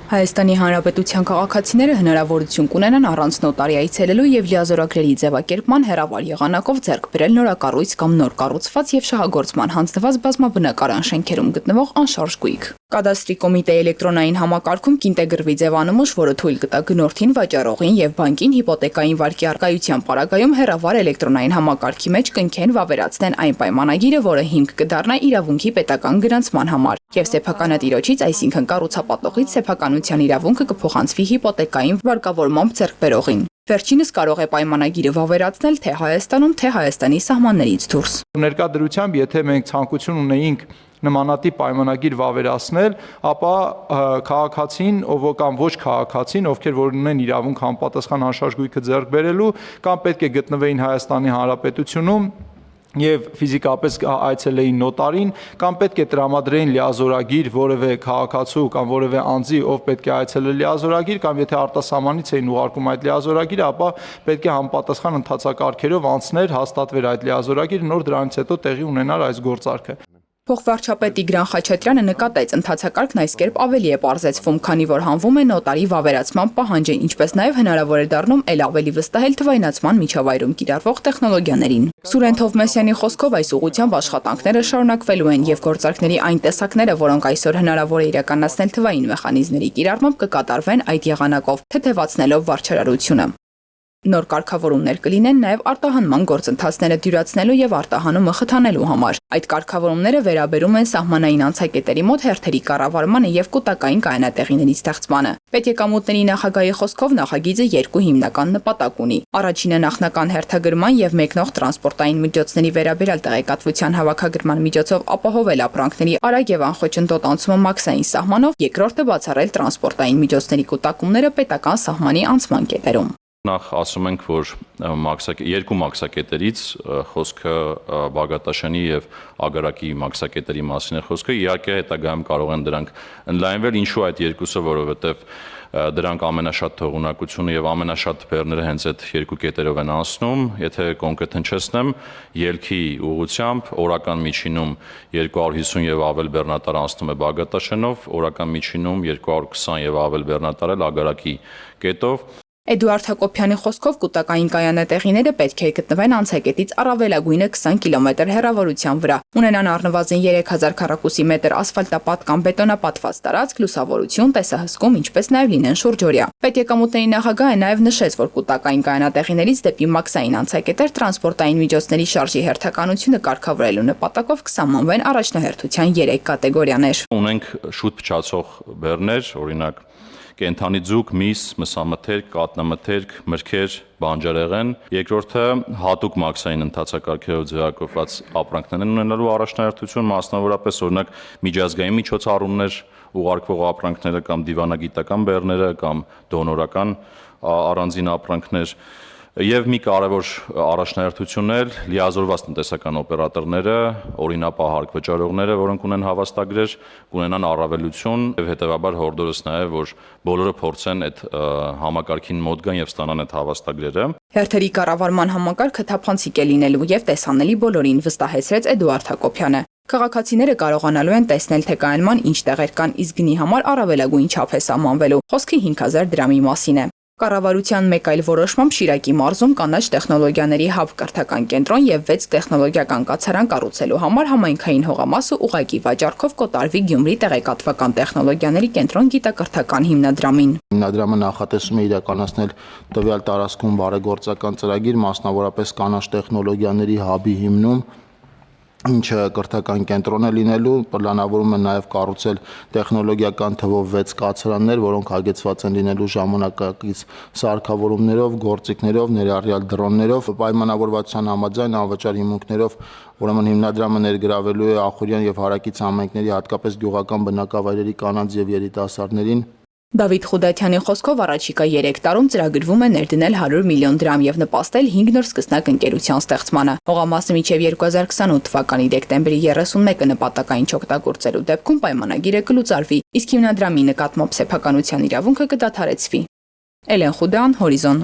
Հայաստանի Հանրապետության քաղաքացիները հնարավորություն կունենան առանց նոտարի այցելելու եւ լիազորագրերի ձևակերպման հեռավար եղանակով ձեռք բերել նորակառույց կամ նոր կառուցված եւ շահագործման հանձնված բազմաբնակարան շենքերում գտնվող անշարժ գույք։ Կադաստրի կոմիտեի էլեկտրոնային համակարգում կինտեգրվի ձևանմուշ, որը թույլ կտա գնորդին, վաճառողին եւ բանկին հիպոթեկային վարկի առկայության պարագայում հեռավար էլեկտրոնային համակարգի մեջ կնքեն վավերացնեն այն պայմանագիրը, որը հիմք կդառնա իրավունքի պետական գրանցման համար, եւ սեփականատիրոջից, այսինքն կառուցապատողից սեփականության իրավունքը կփոխանցվի հիպոթեկային վարկավորմամբ ձեռք բերողին։ Վերջինս կարող է պայմանագիրը վավերացնել թե Հայաստանում, թե Հայաստանի սահմաններից դուրս։ Ներկա դրությամբ, եթե մենք ցանկություն ունեինք նմանատիպ պայմանագիր վավերացնել, ապա քաղաքացին, կամ ոչ քաղաքացին, ովքեր որ ունեն իրավունք համապատասխան անշարժ գույքը ձեռք բերելու, կամ պետք է գտնվեին Հայաստանի Հանրապետությունում եւ ֆիզիկապես այցելեին նոտարին, կամ պետք է տրամադրեին լիազորագիր որևէ քաղաքացու կամ որևէ անձի, ով պետք է այցելել լիազորագիր, կամ եթե արտասահմանից էին ուղարկում այդ լիազորագիրը, ապա պետք է համապատասխան ընթացակարգերով անցներ, հաստատվեր այդ լիազորագիրը, նոր դրանից հետո տեղի ունենար այս գործարքը։ Փոխվարչապետ Տիգրան Խաչատրյանը նկատեց, ընթացակարգն այս կերպ ավելի է պարզեցվում, քանի որ հանվում է նոտարի վավերացման պահանջը, ինչպես նաև հնարավոր է դառնում ել ավելի վստահել թվայնացման միջավայրում կիրառվող տեխնոլոգիաներին։ Սուրեն Թովմասյանի խոսքով այս ուղղությամբ աշխատանքները շարունակվելու են եւ գործարքների այն տեսակները, որոնք այսօր հնարավոր է իրականացնել թվային մեխանիզմների կիրառմամբ, կկատարվեն այդ եղանակով, թեթևացնելով վարչարարությունը։ Նոր կարգավորումներ կլինեն նաև արտահանման գործընթացները դյուրացնելու եւ արտահանումը խթանելու համար։ Այդ կարգավորումները վերաբերում են սահմանային անցակետերի մոտ հերթերի կառավարմանը եւ կൂട്ടակային կայանատեղիների ստեղծմանը։ Պետեկամուտների նախագահի խոսքով նախագիծը երկու հիմնական նպատակ ունի։ Առաջինը նախնական հերթագրման եւ մեկնող տրանսպորտային միջոցների վերաբերյալ տեղեկատվության հավաքագրման միջոցով ապահովել ապրանքների արագ եւ անխոչնդոտ անցումը մաքսային սահմանով, երկրորդը բացառել տրանսպորտային միջոցների կൂട്ടակումները պետական սահմանի անցման կետերում։ Նախ ասում ենք, որ երկու մաքսակետերից խոսքը Բաղդաշանի եւ Ագարակի մաքսակետերի մասին է խոսքը, իհարկե հետագայում կարող են դրանք ընդլայնվել, ինչու այդ երկուսը, որովհետեւ դրանք ամենաշատ թողունակությունը եւ ամենաշատ բեռները հենց այդ երկու կետերով են անցնում, եթե կոնկրետ հնչեցնեմ, ելքի ուղղությամբ օրական միջինում 250 եւ ավել բեռնատար անցնում է Բաղդաշանով, օրական միջինում 220 եւ ավել բեռնատար էլ Ագարակի կետով։ Էդուարդ Հակոբյանի խոսքով կൂട്ടակային կայանատեղիները պետք է գտնվեն անցակետից առավելագույնը 20 կիլոմետր հեռավորության վրա, ունենան առնվազն 3000 քառակուսի մետր ասֆալտապատ կամ բետոնապատված տարածք, լուսավորություն, տեսահսկում, ինչպես նաև լինեն շուրջօրյա։ Պետեկամուտների նախագահը նաև նշեց, որ կൂട്ടակային կայանատեղիներից դեպի մաքսային անցակետեր տրանսպորտային միջոցների շարժի հերթականությունը կարգավորելու նպատակով կսահմանվեն առաջնահերթության 3 կատեգորիաներ։ Ունենք շուտ փչացող բեռներ, օրինակ կենթանի ձուկ, միս, մսամթերք, կատնամթերք, մրգեր, բանջարեղեն։ Երկրորդը հատուկ մաքսային ընթացակարգերով ձևակերպված ապրանքներ են ունենալու առաջնահերթություն, մասնավորապես օրինակ միջազգային միջոցառումներ ուղարկվող ապրանքները կամ դիվանագիտական բեռները կամ դոնորական առանձին ապրանքներ։ Եվ մի կարևոր առաջնահերթություն էլ լիազորված տնտեսական օպերատորները, օրինապահարկ վճարողները, որոնք ունեն հավաստագրեր, կունենան առավելություն եւ հետեւաբար հորդորս նաեւ, որ բոլորը փորձեն այդ համակարգին մոտ գան եւ ստանան այդ հավաստագրերը։ Հերթերի կառավարման համակարգը թափանցիկ է լինելու եւ տեսանելի բոլորին, վստահեցրեց Էդուարդ Հակոբյանը։ Քաղաքացիները կարողանալու են տեսնել, թե կայանման ինչ տեղեր կան, իսկ գնի համար առավելագույն չափ է սահմանվելու։ Խոսքը 5000 դրամի մասին է։ Կառավարության մեկ այլ որոշմամբ Շիրակի մարզում կանաչ տեխնոլոգիաների հաբ կրթական կենտրոն եւ 6 տեխնոլոգիական կացարան կառուցելու համար համայնքային հողամասը ուղղակի վաճառքով կոտարվի Գյումրի տեղեկատվական տեխնոլոգիաների կենտրոն գիտակրթական հիմնադրամին։ Հիմնադրամը նախատեսում է իրականացնել տվյալ տարածքում բարեգործական ծրագիր, մասնավորապես կանաչ տեխնոլոգիաների հաբի հիմնում, ինչը կրթական կենտրոն է լինելու, պլանավորում է նաև կառուցել տեխնոլոգիական թվով 6 կացարաններ, որոնք հագեցված են լինելու ժամանակակից սարքավորումներով, գործիքներով, ներառյալ դրոններով, պայմանավորվածության համաձայն անվճար հիմունքներով, ուրեմն հիմնադրամը ներգրավելու է Ախուրյան եւ Հարակից համայնքների, հատկապես գյուղական բնակավայրերի կանանց եւ երիտասարդներին։ Դավիթ Խուդատյանի խոսքով առաջիկա 3 տարում ծրագրվում է ներդնել 100 միլիոն դրամ եւ նպաստել 5 նոր սկսնակ ընկերության ստեղծմանը։ Հողամասը մինչեւ 2028 թվականի դեկտեմբերի 31-ը նպատակային չօգտագործելու դեպքում պայմանագիրը կլուծարվի, իսկ հիմնադրամի նկատմամբ սեփականության իրավունքը կդադարեցվի։ Էլեն Խուդան, Հորիզոն։